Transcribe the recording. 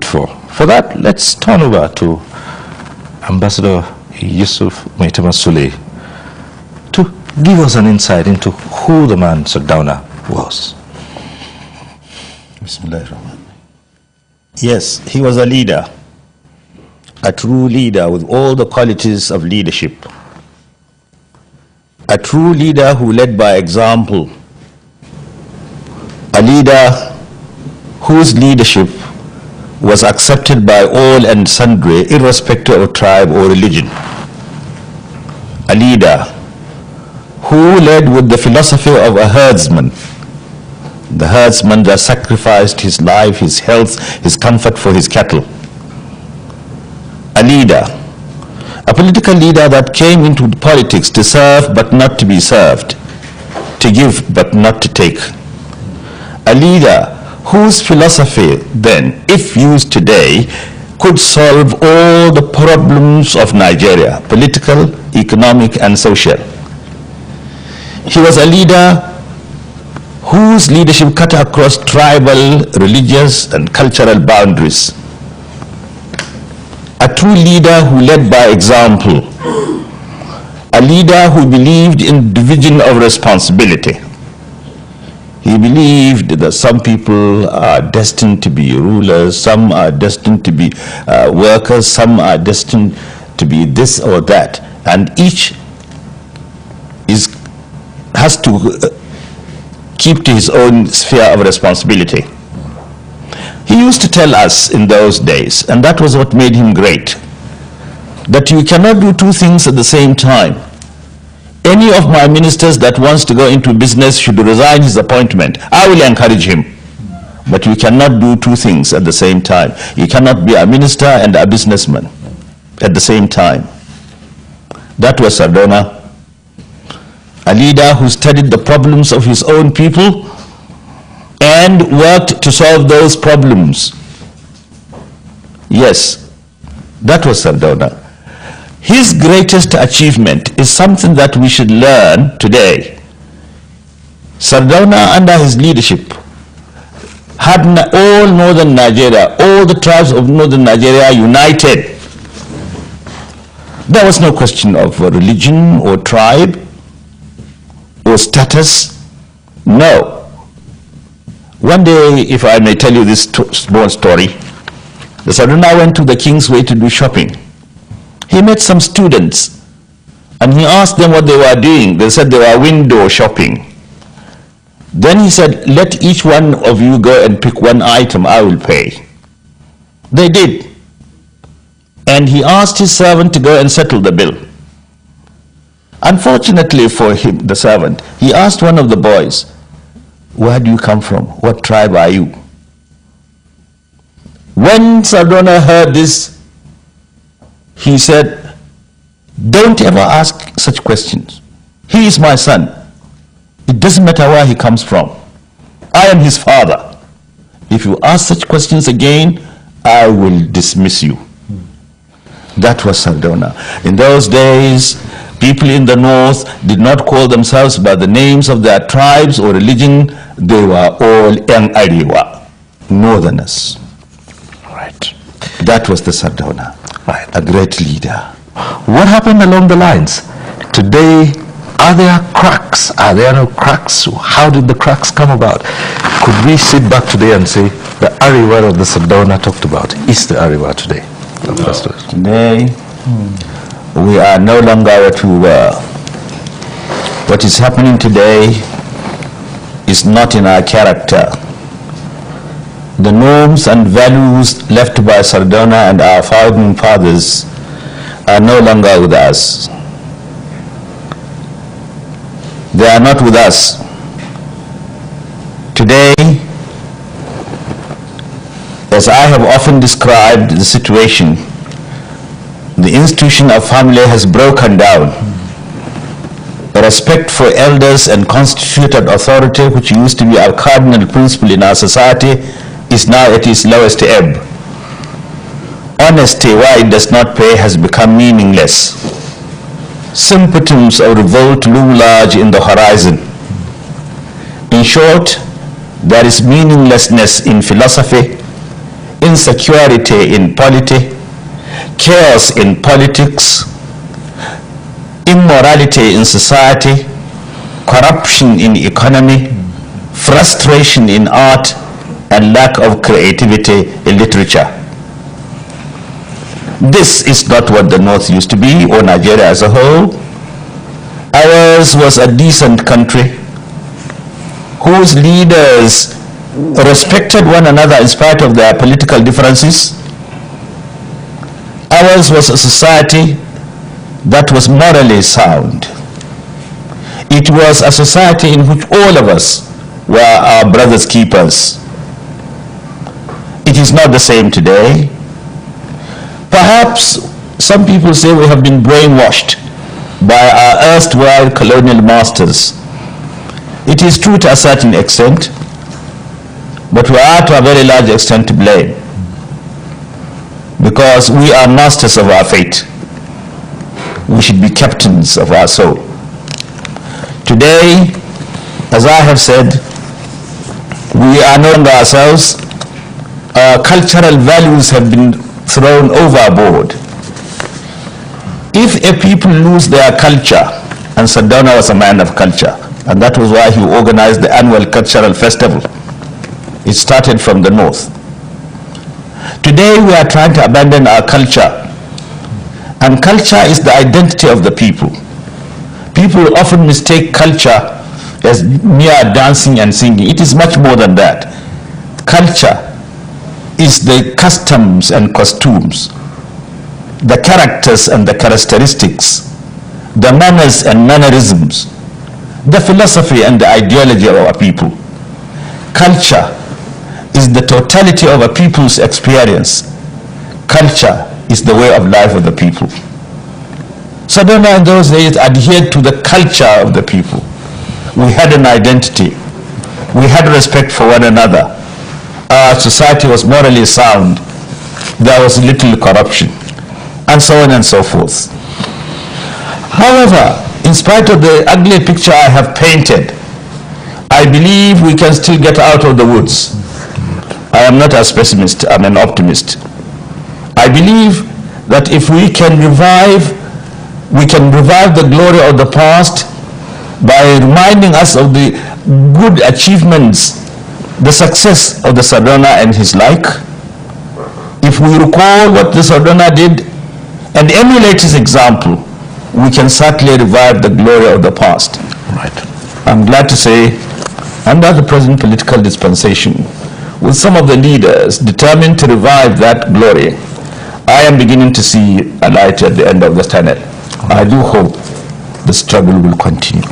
grateful. For that, let's turn over to Ambassador Yusuf Maitama Sule to give us an insight into who the man Sardauna was. Yes, he was a leader, a true leader with all the qualities of leadership. A true leader who led by example. A leader whose leadership was accepted by all and sundry, irrespective of tribe or religion. A leader who led with the philosophy of a herdsman. The herdsman that sacrificed his life, his health, his comfort for his cattle. A leader, a political leader that came into politics to serve but not to be served, to give but not to take. A leader whose philosophy then, if used today, could solve all the problems of Nigeria, political, economic, and social. He was a leader whose leadership cut across tribal, religious, and cultural boundaries. A true leader who led by example. A leader who believed in division of responsibility. He believed that some people are destined to be rulers, some are destined to be workers, some are destined to be this or that, and each has to keep to his own sphere of responsibility. He used to tell us in those days, and that was what made him great, that you cannot do two things at the same time. Any of my ministers that wants to go into business should resign his appointment. I will encourage him. But you cannot do two things at the same time. You cannot be a minister and a businessman at the same time. That was Sardauna, a leader who studied the problems of his own people and worked to solve those problems. Yes, that was Sardauna. His greatest achievement is something that we should learn today. Sardauna, under his leadership, had all northern Nigeria, all the tribes of northern Nigeria united. There was no question of religion or tribe or status. No. One day, if I may tell you this small story, the Sardauna went to the King's Way to do shopping. He met some students and he asked them what they were doing. They said they were window shopping. Then he said, let each one of you go and pick one item, I will pay. They did. And he asked his servant to go and settle the bill. Unfortunately for him, the servant, he asked one of the boys, where do you come from? What tribe are you? When Sardauna heard this, he said, don't ever ask such questions. He is my son. It doesn't matter where he comes from. I am his father. If you ask such questions again, I will dismiss you. That was Sardauna. In those days, people in the north did not call themselves by the names of their tribes or religion. They were all Yang Ariwa, northerners. Right. That was the Sardauna. Right. A great leader. What happened along the lines? Today, are there cracks? Are there no cracks? How did the cracks come about? Could we sit back today and say the Ariwa that the Sardauna talked about is the Ariwa today? No. Today, we are no longer what we were. What is happening today is not in our character. The norms and values left by Sardauna and our founding fathers are no longer with us. They are not with us. Today, as I have often described the situation, the institution of family has broken down. The respect for elders and constituted authority, which used to be our cardinal principle in our society, is now at its lowest ebb. Honesty, why it does not pay, has become meaningless. Symptoms of revolt loom large in the horizon. In short, there is meaninglessness in philosophy, insecurity in polity, chaos in politics, immorality in society, corruption in economy, frustration in art, and lack of creativity in literature. This is not what the North used to be, or Nigeria as a whole. Ours was a decent country whose leaders respected one another in spite of their political differences. Ours was a society that was morally sound. It was a society in which all of us were our brothers' keepers. It is not the same today. Perhaps some people say we have been brainwashed by our erstwhile colonial masters. It is true to a certain extent, but we are to a very large extent to blame, because we are masters of our fate. We should be captains of our soul. Today, as I have said, we are no longer ourselves. Our cultural values have been thrown overboard. If a people lose their culture, and Sardauna was a man of culture, and that was why he organized the annual cultural festival. It started from the north. Today we are trying to abandon our culture, and culture is the identity of the people. People often mistake culture as mere dancing and singing. It is much more than that. Culture is the customs and costumes, the characters and the characteristics, the manners and mannerisms, the philosophy and the ideology of our people. Culture is the totality of a people's experience. Culture is the way of life of the people. Sardauna in those days adhered to the culture of the people. We had an identity. We had respect for one another. Our society was morally sound. There was little corruption, and so on and so forth. However, in spite of the ugly picture I have painted, I believe we can still get out of the woods. I am not a pessimist, I'm an optimist. I believe that if we can revive the glory of the past by reminding us of the good achievements, the success of the Sardauna and his like. If we recall what the Sardauna did and emulate his example, we can certainly revive the glory of the past. Right. I'm glad to say, under the present political dispensation, with some of the leaders determined to revive that glory, I am beginning to see a light at the end of the tunnel. I do hope the struggle will continue.